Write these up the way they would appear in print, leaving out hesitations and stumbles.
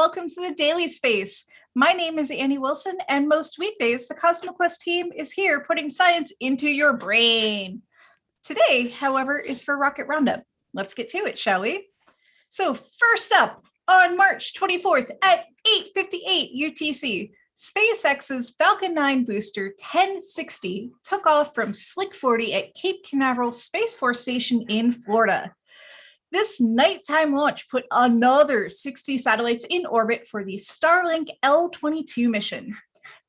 welcome to the Daily Space. My name is Annie Wilson, and most weekdays, the CosmoQuest team is here putting science into your brain. Today, however, is for Rocket Roundup. Let's get to it, shall we? So first up, on March 24th at 8:58 UTC, SpaceX's Falcon 9 booster 1060 took off from Slick 40 at Cape Canaveral Space Force Station in Florida. This nighttime launch put another 60 satellites in orbit for the Starlink L-22 mission.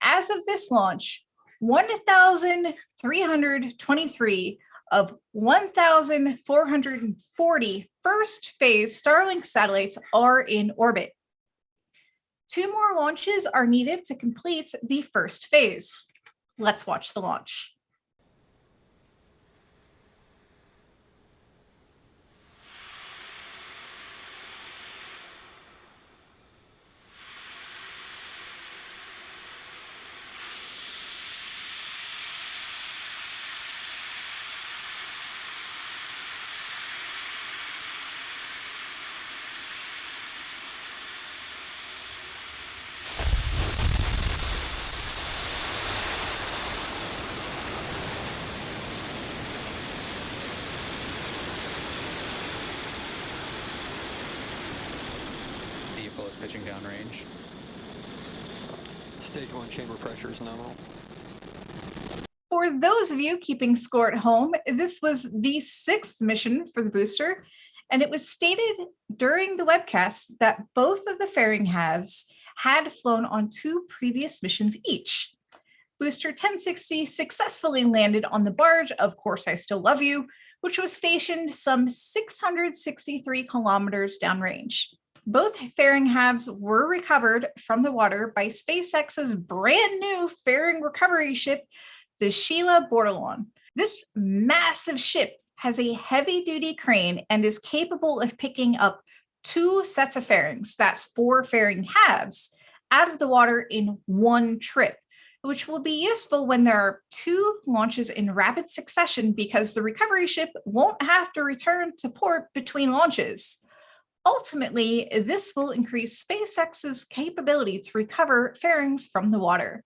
As of this launch, 1,323 of 1,440 first phase Starlink satellites are in orbit. 2 more launches are needed to complete the first phase. Let's watch the launch. Is pitching downrange. Stage 1 chamber pressure is nominal. For those of you keeping score at home, this was the 6th mission for the booster, and it was stated during the webcast that both of the fairing halves had flown on 2 previous missions each. Booster 1060 successfully landed on the barge Of Course I Still Love You, which was stationed some 663 kilometers downrange. Both fairing halves were recovered from the water by SpaceX's brand new fairing recovery ship, the Sheila Bordelon. This massive ship has a heavy-duty crane and is capable of picking up 2 sets of fairings, that's 4 fairing halves, out of the water in one trip, which will be useful when there are 2 launches in rapid succession because the recovery ship won't have to return to port between launches. Ultimately, this will increase SpaceX's capability to recover fairings from the water.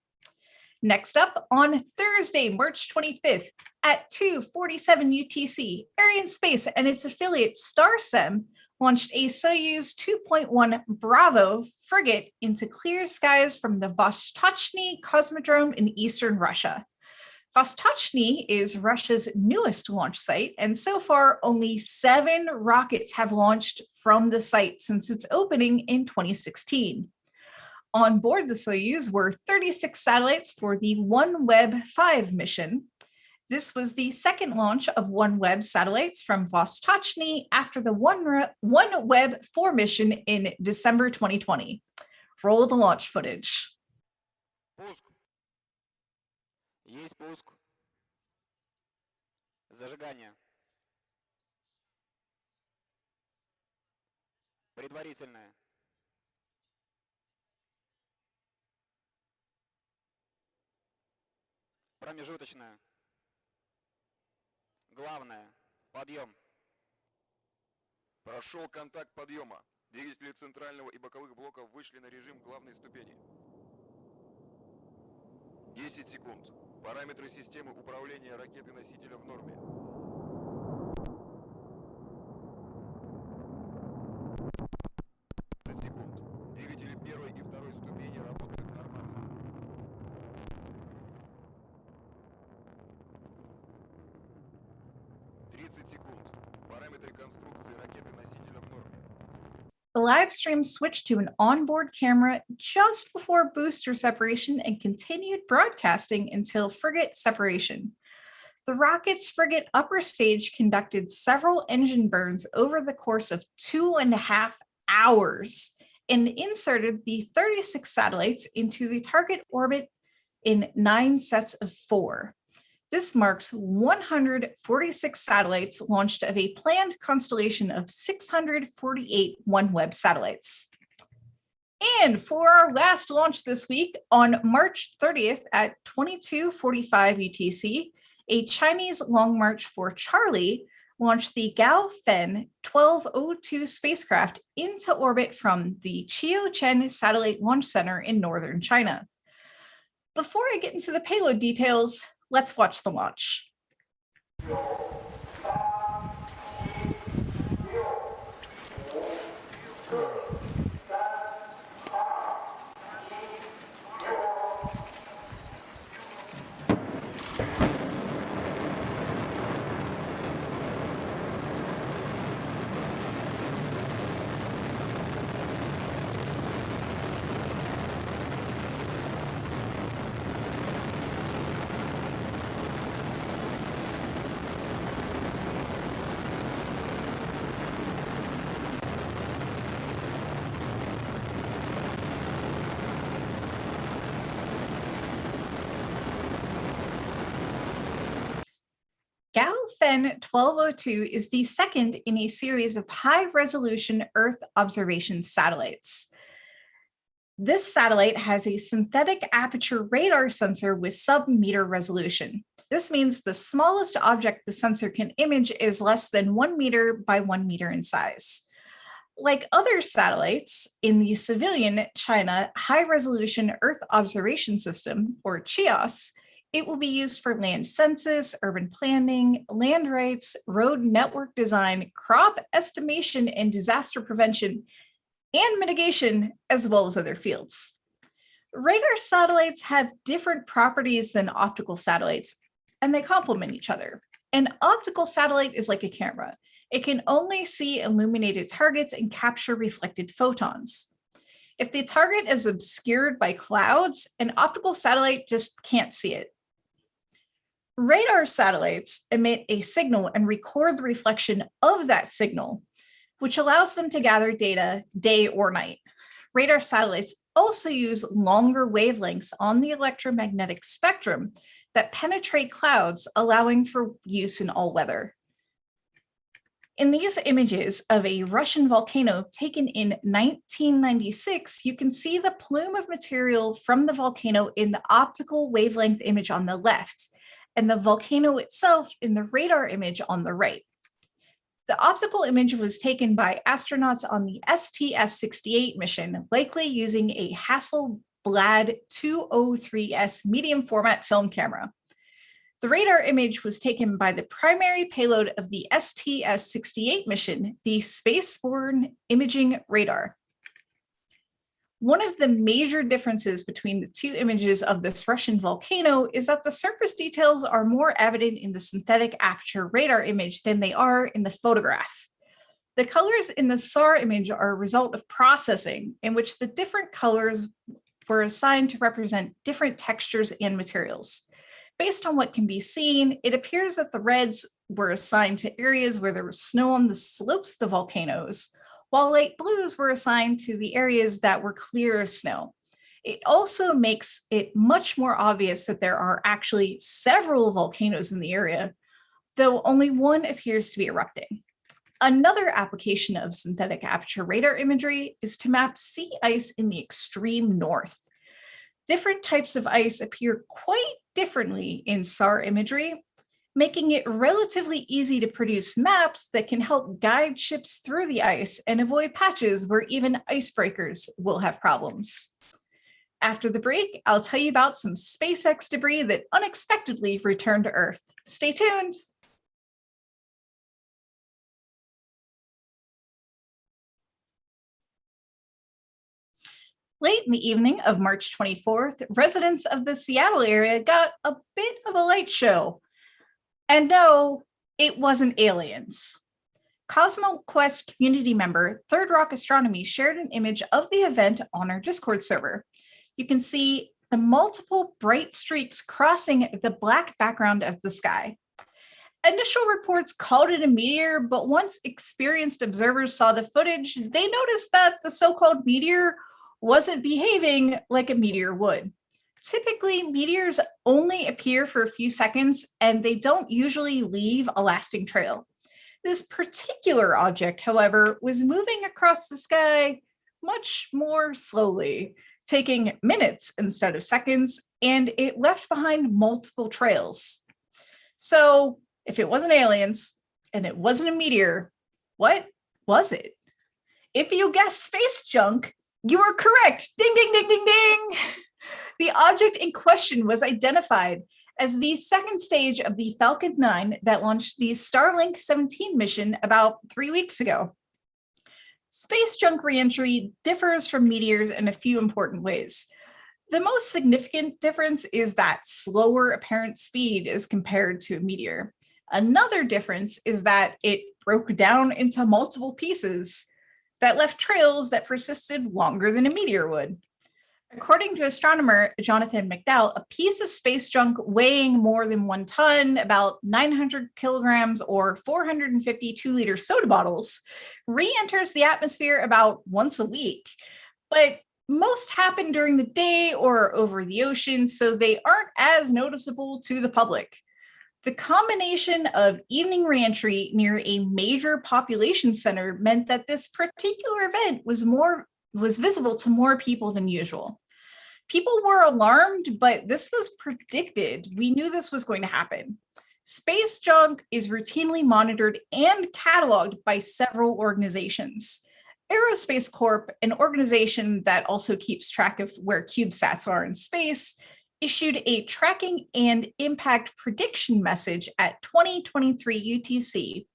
Next up, on Thursday, March 25th at 2:47 UTC, Arianespace and its affiliate Starsem launched a Soyuz 2.1 Bravo frigate into clear skies from the Vostochny Cosmodrome in eastern Russia. Vostochny is Russia's newest launch site, and so far only 7 rockets have launched from the site since its opening in 2016. On board the Soyuz were 36 satellites for the OneWeb 5 mission. This was the second launch of OneWeb satellites from Vostochny after the OneWeb 4 mission in December 2020. Roll the launch footage. Есть пуск. Зажигание. Предварительное. Промежуточное. Главное. Подъем. Прошел контакт подъема. Двигатели центрального и боковых блоков вышли на режим главной ступени. 10 секунд. Параметры системы управления ракеты-носителя в норме. 10 секунд. Двигатели первой и второй ступени работают нормально. 30 секунд. Параметры конструкции ракеты-носителя в норме. The live stream switched to an onboard camera just before booster separation and continued broadcasting until frigate separation. The rocket's frigate upper stage conducted several engine burns over the course of 2.5 hours and inserted the 36 satellites into the target orbit in 9 sets of 4. This marks 146 satellites launched of a planned constellation of 648 OneWeb satellites. And for our last launch this week, on March 30th at 22:45 UTC, a Chinese Long March 4 Charlie launched the Gaofen 1202 spacecraft into orbit from the Qiuquan Satellite Launch Center in northern China. Before I get into the payload details, let's watch the launch. Gaofen 1202 is the second in a series of high-resolution Earth observation satellites. This satellite has a synthetic aperture radar sensor with sub-meter resolution. This means the smallest object the sensor can image is less than 1 meter by 1 meter in size. Like other satellites in the civilian China High-Resolution Earth Observation System, or CHIOS, it will be used for land census, urban planning, land rights, road network design, crop estimation, and disaster prevention and mitigation, as well as other fields. Radar satellites have different properties than optical satellites, and they complement each other. An optical satellite is like a camera. It can only see illuminated targets and capture reflected photons. If the target is obscured by clouds, an optical satellite just can't see it. Radar satellites emit a signal and record the reflection of that signal, which allows them to gather data day or night. Radar satellites also use longer wavelengths on the electromagnetic spectrum that penetrate clouds, allowing for use in all weather. In these images of a Russian volcano taken in 1996, you can see the plume of material from the volcano in the optical wavelength image on the left, and the volcano itself in the radar image on the right. The optical image was taken by astronauts on the STS-68 mission, likely using a Hasselblad 203S medium format film camera. The radar image was taken by the primary payload of the STS-68 mission, the Spaceborne Imaging Radar. One of the major differences between the two images of this Russian volcano is that the surface details are more evident in the synthetic aperture radar image than they are in the photograph. The colors in the SAR image are a result of processing in which the different colors were assigned to represent different textures and materials. Based on what can be seen, it appears that the reds were assigned to areas where there was snow on the slopes of the volcanoes, while light blues were assigned to the areas that were clear of snow. It also makes it much more obvious that there are actually several volcanoes in the area, though only one appears to be erupting. Another application of synthetic aperture radar imagery is to map sea ice in the extreme north. Different types of ice appear quite differently in SAR imagery, making it relatively easy to produce maps that can help guide ships through the ice and avoid patches where even icebreakers will have problems. After the break, I'll tell you about some SpaceX debris that unexpectedly returned to Earth. Stay tuned. Late in the evening of March 24th, residents of the Seattle area got a bit of a light show. And no, it wasn't aliens. CosmoQuest community member Third Rock Astronomy shared an image of the event on our Discord server. You can see the multiple bright streaks crossing the black background of the sky. Initial reports called it a meteor, but once experienced observers saw the footage, they noticed that the so-called meteor wasn't behaving like a meteor would. Typically, meteors only appear for a few seconds and they don't usually leave a lasting trail. This particular object, however, was moving across the sky much more slowly, taking minutes instead of seconds, and it left behind multiple trails. So if it wasn't aliens, and it wasn't a meteor. What was it? If you guessed space junk, you were correct. Ding, ding, ding, ding, ding. The object in question was identified as the second stage of the Falcon 9 that launched the Starlink 17 mission about 3 weeks ago. Space junk reentry differs from meteors in a few important ways. The most significant difference is that slower apparent speed is compared to a meteor. Another difference is that it broke down into multiple pieces that left trails that persisted longer than a meteor would. According to astronomer Jonathan McDowell, a piece of space junk weighing more than 1 ton, about 900 kilograms or 450 2-liter soda bottles, re-enters the atmosphere about once a week. But most happen during the day or over the ocean, so they aren't as noticeable to the public. The combination of evening reentry near a major population center meant that this particular event was visible to more people than usual. People were alarmed, but this was predicted. We knew this was going to happen. Space junk is routinely monitored and cataloged by several organizations. Aerospace Corp, an organization that also keeps track of where CubeSats are in space, issued a tracking and impact prediction message at 2023 UTC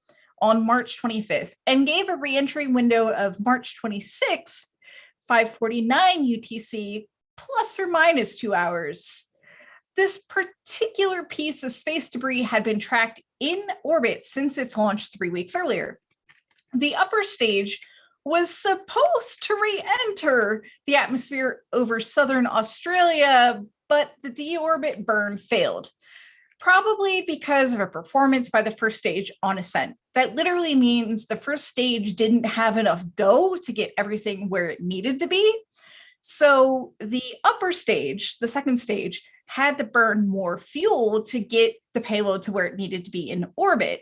on March 25th and gave a reentry window of March 26th, 5:49 UTC, plus or minus 2 hours. This particular piece of space debris had been tracked in orbit since its launch 3 weeks earlier. The upper stage was supposed to re-enter the atmosphere over southern Australia, but the deorbit burn failed, probably because of a performance by the first stage on ascent. That literally means the first stage didn't have enough go to get everything where it needed to be. So the upper stage, the second stage, had to burn more fuel to get the payload to where it needed to be in orbit.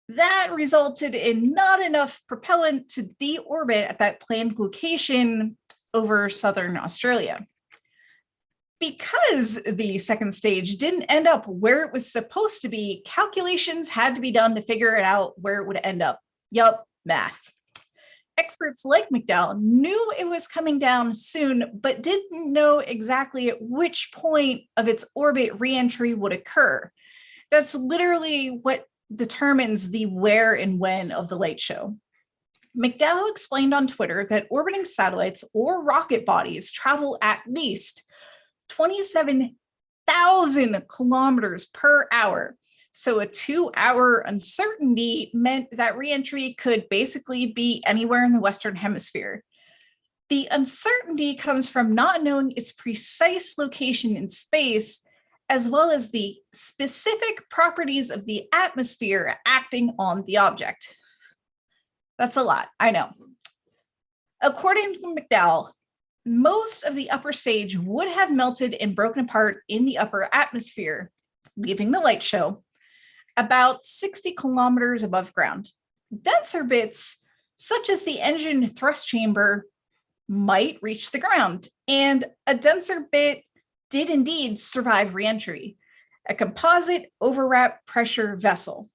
That resulted in not enough propellant to deorbit at that planned location over southern Australia. Because the second stage didn't end up where it was supposed to be, calculations had to be done to figure it out where it would end up. Yup, math. Experts like McDowell knew it was coming down soon, but didn't know exactly at which point of its orbit reentry would occur. That's literally what determines the where and when of the light show. McDowell explained on Twitter that orbiting satellites or rocket bodies travel at least 27,000 kilometers per hour. So a 2-hour uncertainty meant that reentry could basically be anywhere in the Western Hemisphere. The uncertainty comes from not knowing its precise location in space, as well as the specific properties of the atmosphere acting on the object. That's a lot, I know. According to McDowell, most of the upper stage would have melted and broken apart in the upper atmosphere, leaving the light show, about 60 kilometers above ground. Denser bits, such as the engine thrust chamber, might reach the ground, and a denser bit did indeed survive reentry, a composite overwrap pressure vessel,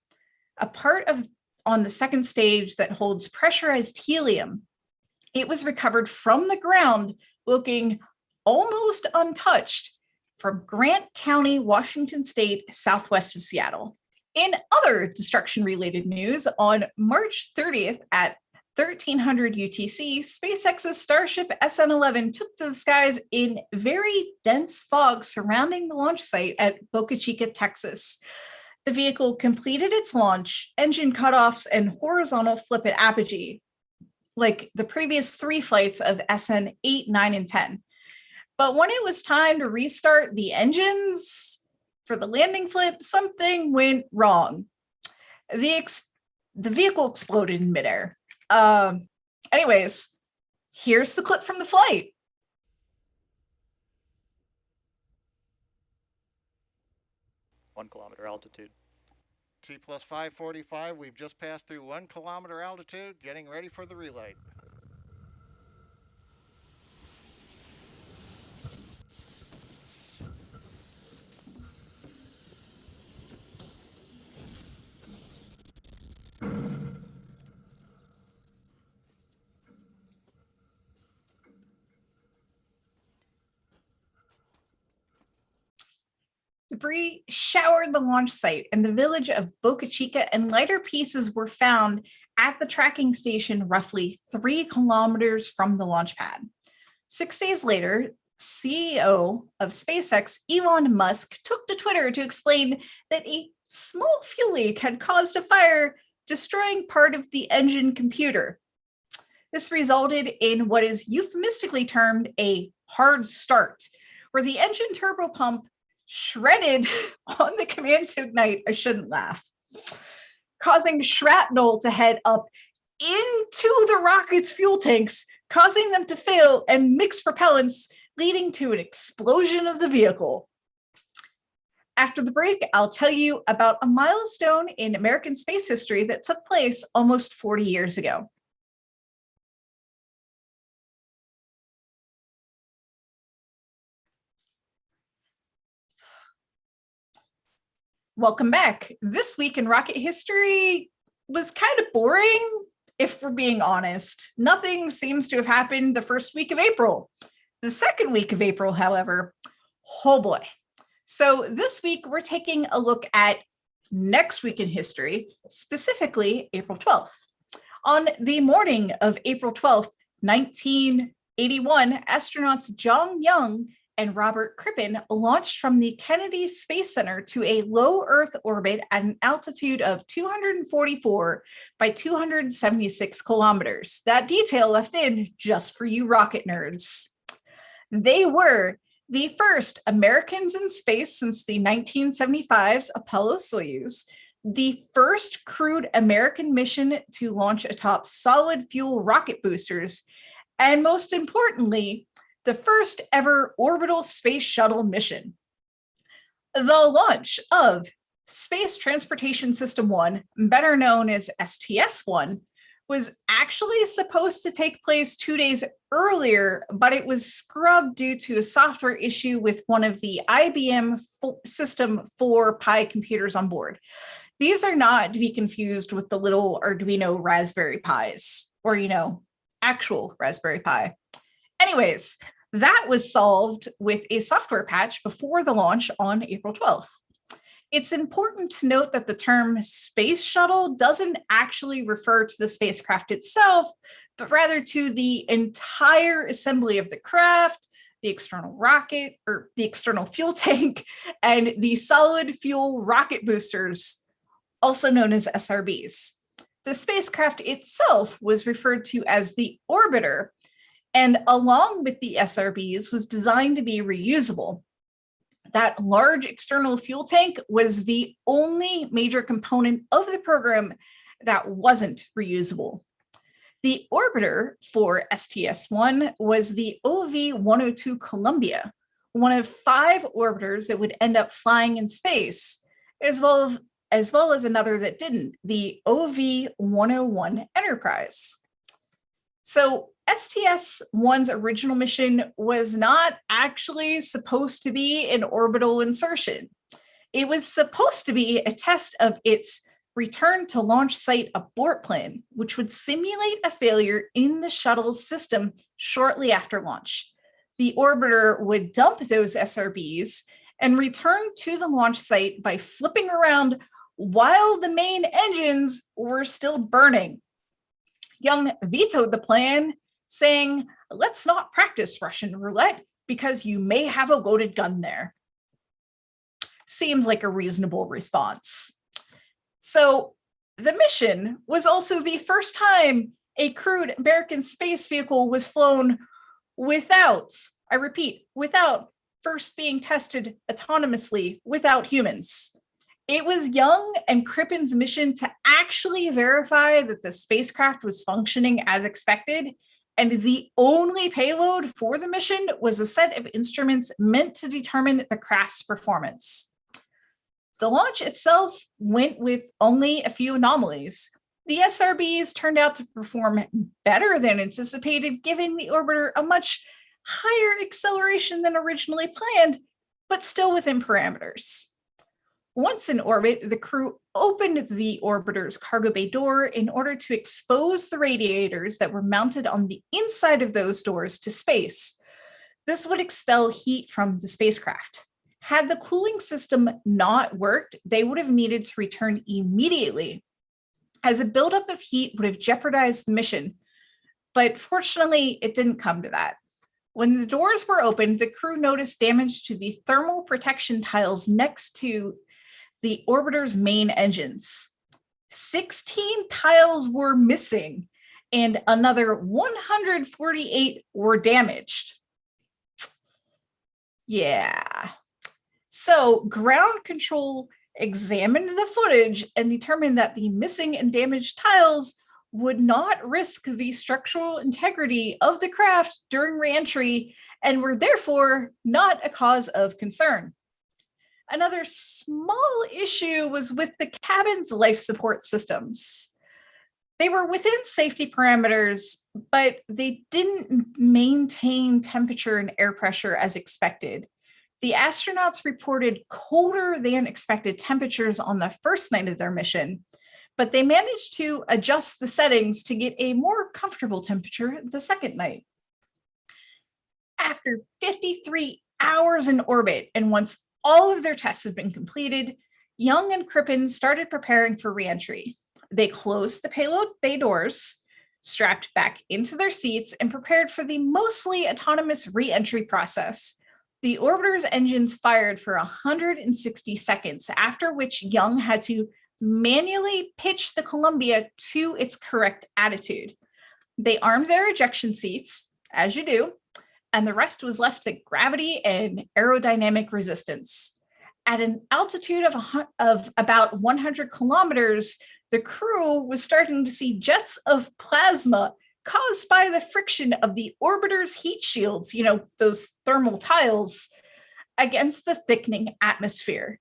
a part of on the second stage that holds pressurized helium. It was recovered from the ground looking almost untouched from Grant County, Washington State, southwest of Seattle. In other destruction-related news, on March 30th at 1300 UTC, SpaceX's Starship SN11 took to the skies in very dense fog surrounding the launch site at Boca Chica, Texas. The vehicle completed its launch, engine cutoffs, and horizontal flip at apogee, like the previous 3 flights of SN8, 9, and 10. But when it was time to restart the engines for the landing flip, something went wrong. The vehicle exploded in midair. Anyways, here's the clip from the flight. 1 kilometer altitude. T plus 545, we've just passed through 1 kilometer altitude, getting ready for the relay. Debris showered the launch site and the village of Boca Chica, and lighter pieces were found at the tracking station roughly 3 kilometers from the launch pad. 6 days later, CEO of SpaceX, Elon Musk, took to Twitter to explain that a small fuel leak had caused a fire, destroying part of the engine computer. This resulted in what is euphemistically termed a hard start, where the engine turbo pump shredded on the command to ignite. I shouldn't laugh, causing shrapnel to head up into the rocket's fuel tanks, causing them to fail and mix propellants, leading to an explosion of the vehicle. After the break, I'll tell you about a milestone in American space history that took place almost 40 years ago. Welcome back. This week in rocket history was kind of boring, if we're being honest. Nothing seems to have happened the first week of April. The second week of April, however, oh boy. So this week we're taking a look at next week in history, specifically April 12th. On the morning of April 12th, 1981, astronauts John Young and Robert Crippen launched from the Kennedy Space Center to a low Earth orbit at an altitude of 244 by 276 kilometers. That detail left in just for you rocket nerds. They were the first Americans in space since the 1975's Apollo-Soyuz, the first crewed American mission to launch atop solid fuel rocket boosters, and most importantly, the first ever orbital space shuttle mission. The launch of Space Transportation System 1, better known as STS-1, was actually supposed to take place 2 days earlier, but it was scrubbed due to a software issue with one of the IBM System 4 Pi computers on board. These are not to be confused with the little Arduino Raspberry Pis, or, actual Raspberry Pi. Anyways, that was solved with a software patch before the launch on April 12th. It's important to note that the term space shuttle doesn't actually refer to the spacecraft itself, but rather to the entire assembly of the craft, the external rocket, or the external fuel tank, and the solid fuel rocket boosters, also known as SRBs. The spacecraft itself was referred to as the orbiter, and along with the SRBs was designed to be reusable. That large external fuel tank was the only major component of the program that wasn't reusable. The orbiter for STS-1 was the OV-102 Columbia, one of 5 orbiters that would end up flying in space, as well as another that didn't, the OV-101 Enterprise. So STS-1's original mission was not actually supposed to be an orbital insertion. It was supposed to be a test of its return to launch site abort plan, which would simulate a failure in the shuttle's system shortly after launch. The orbiter would dump those SRBs and return to the launch site by flipping around while the main engines were still burning. Young vetoed the plan, saying, "Let's not practice Russian roulette because you may have a loaded gun there." Seems like a reasonable response. So the mission was also the first time a crewed American space vehicle was flown without, I repeat, without first being tested autonomously without humans. It was Young and Crippen's mission to actually verify that the spacecraft was functioning as expected, and the only payload for the mission was a set of instruments meant to determine the craft's performance. The launch itself went with only a few anomalies. The SRBs turned out to perform better than anticipated, giving the orbiter a much higher acceleration than originally planned, but still within parameters. Once in orbit, the crew opened the orbiter's cargo bay door in order to expose the radiators that were mounted on the inside of those doors to space. This would expel heat from the spacecraft. Had the cooling system not worked, they would have needed to return immediately, as a buildup of heat would have jeopardized the mission. But fortunately, it didn't come to that. When the doors were opened, the crew noticed damage to the thermal protection tiles next to the orbiter's main engines. 16 tiles were missing, and another 148 were damaged. Yeah. So ground control examined the footage and determined that the missing and damaged tiles would not risk the structural integrity of the craft during reentry and were therefore not a cause of concern. Another small issue was with the cabin's life support systems. They were within safety parameters, but they didn't maintain temperature and air pressure as expected. The astronauts reported colder than expected temperatures on the first night of their mission, but they managed to adjust the settings to get a more comfortable temperature the second night. After 53 hours in orbit, and once all of their tests had been completed, Young and Crippen started preparing for reentry. They closed the payload bay doors, strapped back into their seats, and prepared for the mostly autonomous reentry process. The orbiter's engines fired for 160 seconds, after which Young had to manually pitch the Columbia to its correct attitude. They armed their ejection seats, as you do, and the rest was left to gravity and aerodynamic resistance. At an altitude of about 100 kilometers, the crew was starting to see jets of plasma caused by the friction of the orbiter's heat shields, those thermal tiles, against the thickening atmosphere.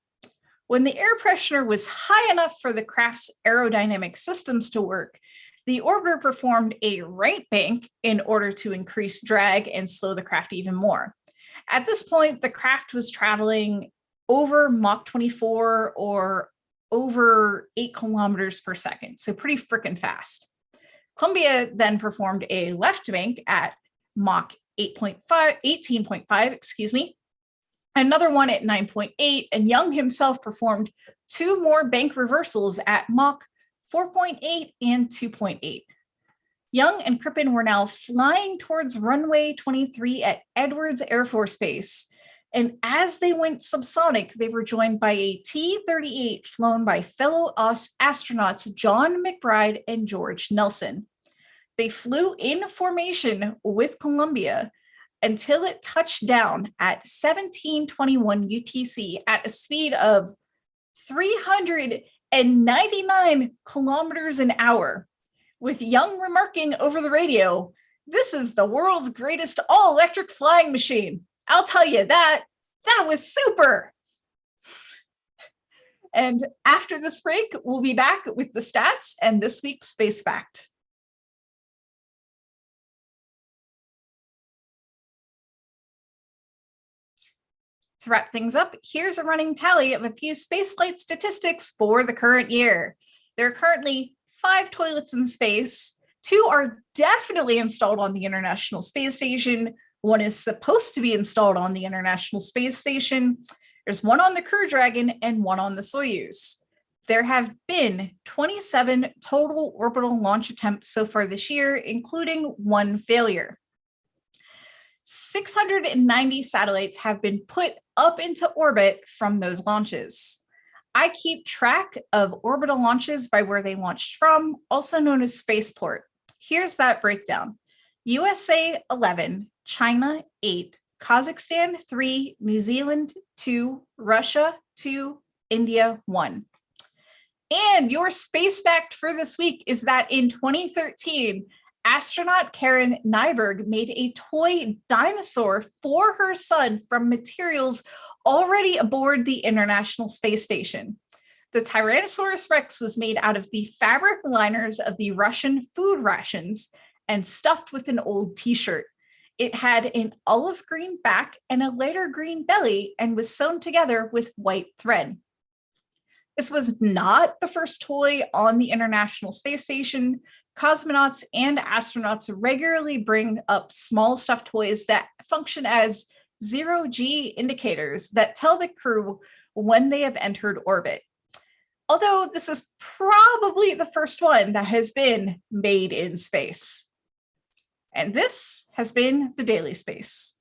When the air pressure was high enough for the craft's aerodynamic systems to work, the orbiter performed a right bank in order to increase drag and slow the craft even more. At this point, the craft was traveling over Mach 24 or over 8 kilometers per second, so pretty freaking fast. Columbia then performed a left bank at Mach 18.5, another one at 9.8, and Young himself performed 2 more bank reversals at Mach 4.8 and 2.8. Young and Crippen were now flying towards runway 23 at Edwards Air Force Base, and as they went subsonic, they were joined by a T-38 flown by fellow astronauts John McBride and George Nelson. They flew in formation with Columbia until it touched down at 1721 UTC at a speed of 399 kilometers an hour, with Young remarking over the radio, "This is the world's greatest all-electric flying machine. I'll tell you that was super." And after this break, we'll be back with the stats and this week's space fact. To wrap things up, here's a running tally of a few spaceflight statistics for the current year. There are currently 5 toilets in space. 2 are definitely installed on the International Space Station. 1 is supposed to be installed on the International Space Station. There's 1 on the Crew Dragon and 1 on the Soyuz. There have been 27 total orbital launch attempts so far this year, including 1 failure. 690 satellites have been put up into orbit from those launches. I keep track of orbital launches by where they launched from, also known as spaceport. Here's that breakdown. USA 11, China 8, Kazakhstan 3, New Zealand 2, Russia 2, India 1. And your space fact for this week is that in 2013, astronaut Karen Nyberg made a toy dinosaur for her son from materials already aboard the International Space Station. The Tyrannosaurus Rex was made out of the fabric liners of the Russian food rations and stuffed with an old t-shirt. It had an olive green back and a lighter green belly and was sewn together with white thread. This was not the first toy on the International Space Station. Cosmonauts and astronauts regularly bring up small stuffed toys that function as zero-G indicators that tell the crew when they have entered orbit. Although this is probably the first one that has been made in space. And this has been the Daily Space.